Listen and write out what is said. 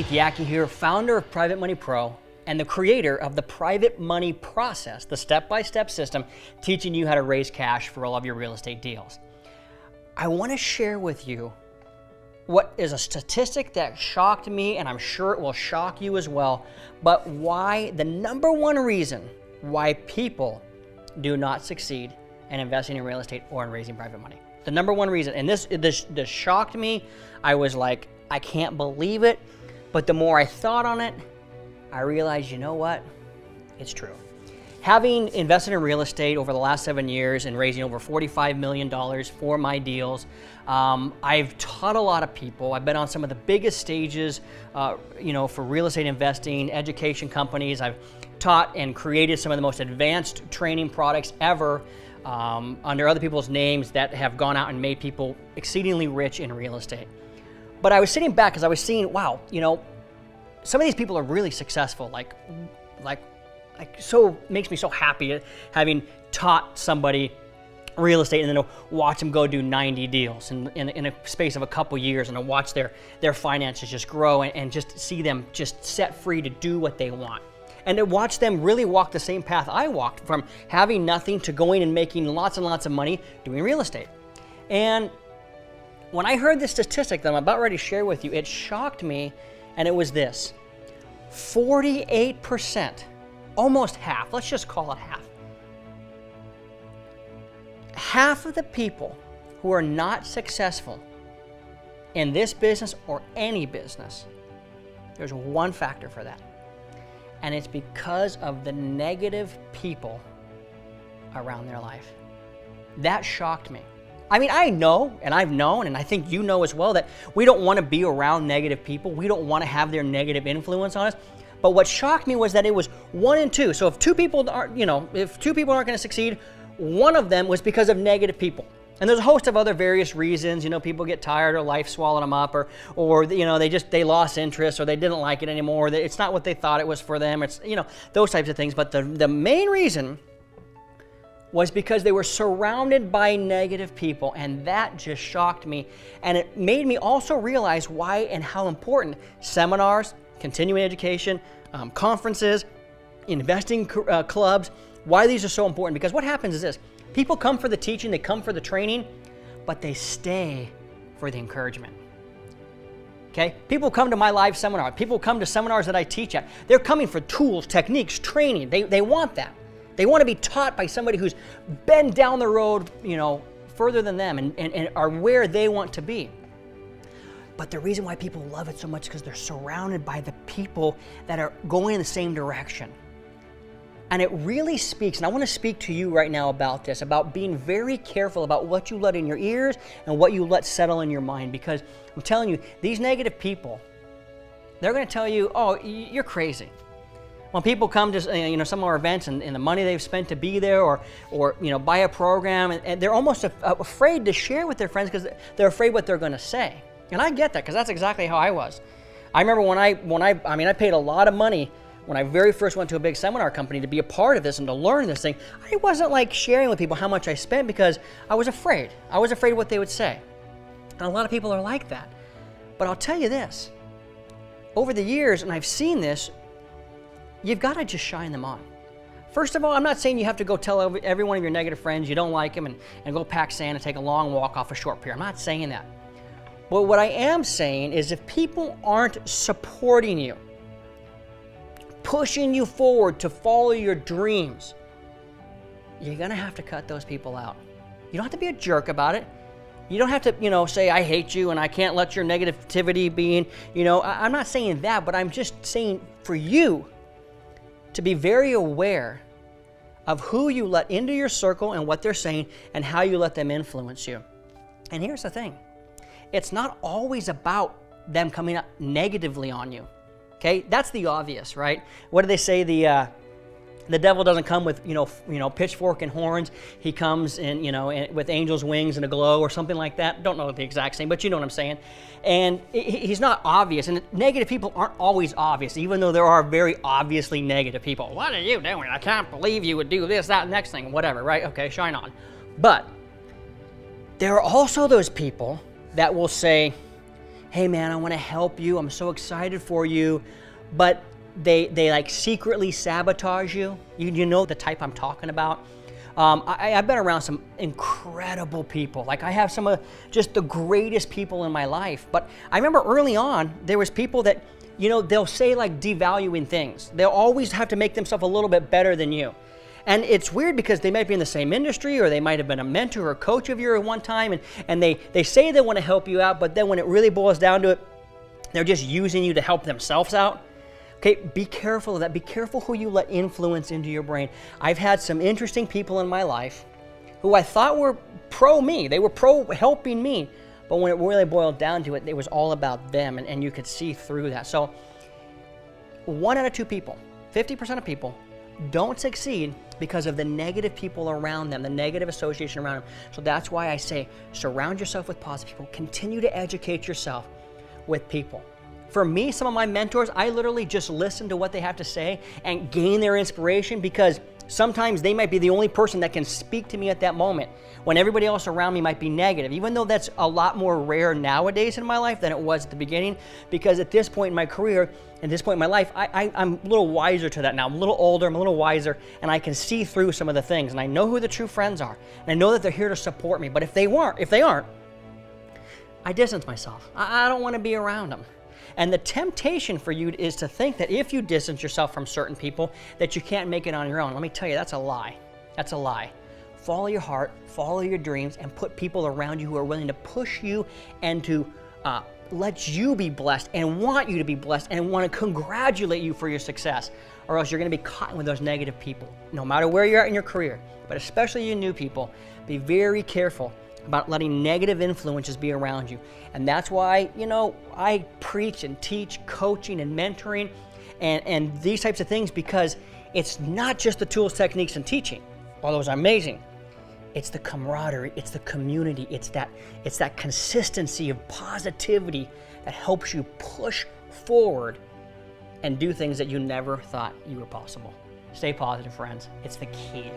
Yackey here, founder of Private Money Pro and the creator of the Private Money Process, the step-by-step system teaching you how to raise cash for all of your real estate deals. I want to share with you what is a statistic that shocked me, and I'm sure it will shock you as well, but why the number one reason why people do not succeed in investing in real estate or in raising private money. The number one reason, and this shocked me. I was like, I can't believe it. But the more I thought on it, I realized, you know what? It's true. Having invested in real estate over the last 7 years and raising over $45 million for my deals, I've taught a lot of people. I've been on some of the biggest stages, for real estate investing, education companies. I've taught and created some of the most advanced training products ever under other people's names that have gone out and made people exceedingly rich in real estate. But I was sitting back because I was seeing, wow, some of these people are really successful. So makes me so happy having taught somebody real estate and then to watch them go do 90 deals in a space of a couple years, and to watch their finances just grow and just see them just set free to do what they want. And to watch them really walk the same path I walked, from having nothing to going and making lots and lots of money doing real estate. And when I heard this statistic that I'm about ready to share with you, it shocked me, and it was this: 48%, almost half, let's just call it half. Half of the people who are not successful in this business or any business, there's one factor for that. And it's because of the negative people around their life. That shocked me. I mean, I know, and I've known, and I think you know as well, that we don't want to be around negative people. We don't want to have their negative influence on us. But what shocked me was that it was 1 in 2. So if two people aren't going to succeed, one of them was because of negative people. And there's a host of other various reasons. People get tired, or life swallowed them up, or they lost interest, or they didn't like it anymore. It's not what they thought it was for them. It's those types of things. But the main reason was because they were surrounded by negative people, and that just shocked me. And it made me also realize why and how important seminars, continuing education, conferences, investing clubs, why these are so important. Because what happens is this: people come for the teaching, they come for the training, but they stay for the encouragement. Okay? People come to my live seminar. People come to seminars that I teach at. They're coming for tools, techniques, training. They want that. They want to be taught by somebody who's been down the road, further than them and are where they want to be. But the reason why people love it so much is because they're surrounded by the people that are going in the same direction. And it really speaks, and I want to speak to you right now about this, about being very careful about what you let in your ears and what you let settle in your mind. Because I'm telling you, these negative people, they're going to tell you, oh, you're crazy. When people come to some of our events and the money they've spent to be there, or buy a program, and they're almost afraid to share with their friends because they're afraid what they're going to say. And I get that, because that's exactly how I was. I remember when I paid a lot of money when I very first went to a big seminar company to be a part of this and to learn this thing. I wasn't like sharing with people how much I spent because I was afraid. I was afraid of what they would say. And a lot of people are like that. But I'll tell you this, over the years, and I've seen this, you've got to just shine them on. First of all, I'm not saying you have to go tell every one of your negative friends you don't like them and go pack sand and take a long walk off a short pier. I'm not saying that. But what I am saying is, if people aren't supporting you, pushing you forward to follow your dreams, you're going to have to cut those people out. You don't have to be a jerk about it. You don't have to, say, I hate you and I can't let your negativity be in, I'm not saying that, but I'm just saying for you to be very aware of who you let into your circle and what they're saying and how you let them influence you. And here's the thing. It's not always about them coming up negatively on you. Okay? That's the obvious, right? What do they say? The devil doesn't come with, pitchfork and horns. He comes with angel's wings and a glow or something like that. Don't know the exact same, but you know what I'm saying. And he's not obvious. And negative people aren't always obvious, even though there are very obviously negative people. What are you doing? I can't believe you would do this, that, next thing, whatever, right? Okay, shine on. But there are also those people that will say, hey man, I want to help you, I'm so excited for you, but they like secretly sabotage you. You know the type I'm talking about. I've been around some incredible people. Like I have some of just the greatest people in my life. But I remember early on, there was people that, you know, they'll say like devaluing things. They'll always have to make themselves a little bit better than you. And it's weird because they might be in the same industry, or they might have been a mentor or coach of yours at one time, and they say they want to help you out, but then when it really boils down to it, they're just using you to help themselves out. Okay, be careful of that. Be careful who you let influence into your brain. I've had some interesting people in my life who I thought were pro me. They were pro helping me. But when it really boiled down to it, it was all about them, and you could see through that. So 1 out of 2 people, 50% of people, don't succeed because of the negative people around them, the negative association around them. So that's why I say surround yourself with positive people. Continue to educate yourself with people. For me, some of my mentors, I literally just listen to what they have to say and gain their inspiration, because sometimes they might be the only person that can speak to me at that moment when everybody else around me might be negative, even though that's a lot more rare nowadays in my life than it was at the beginning, because at this point in my career, at this point in my life, I'm a little wiser to that now. I'm a little older, I'm a little wiser, and I can see through some of the things, and I know who the true friends are, and I know that they're here to support me. But if they aren't, I distance myself. I don't want to be around them. And the temptation for you is to think that if you distance yourself from certain people, that you can't make it on your own. Let me tell you, that's a lie. That's a lie. Follow your heart, follow your dreams, and put people around you who are willing to push you and to let you be blessed and want you to be blessed and want to congratulate you for your success, or else you're going to be caught with those negative people. No matter where you're at in your career, but especially you new people, be very careful about letting negative influences be around you. And that's why, you know, I preach and teach coaching and mentoring and these types of things, because it's not just the tools, techniques, and teaching, all those are amazing. It's the camaraderie, it's the community, it's that consistency of positivity that helps you push forward and do things that you never thought you were possible. Stay positive, friends. It's the key.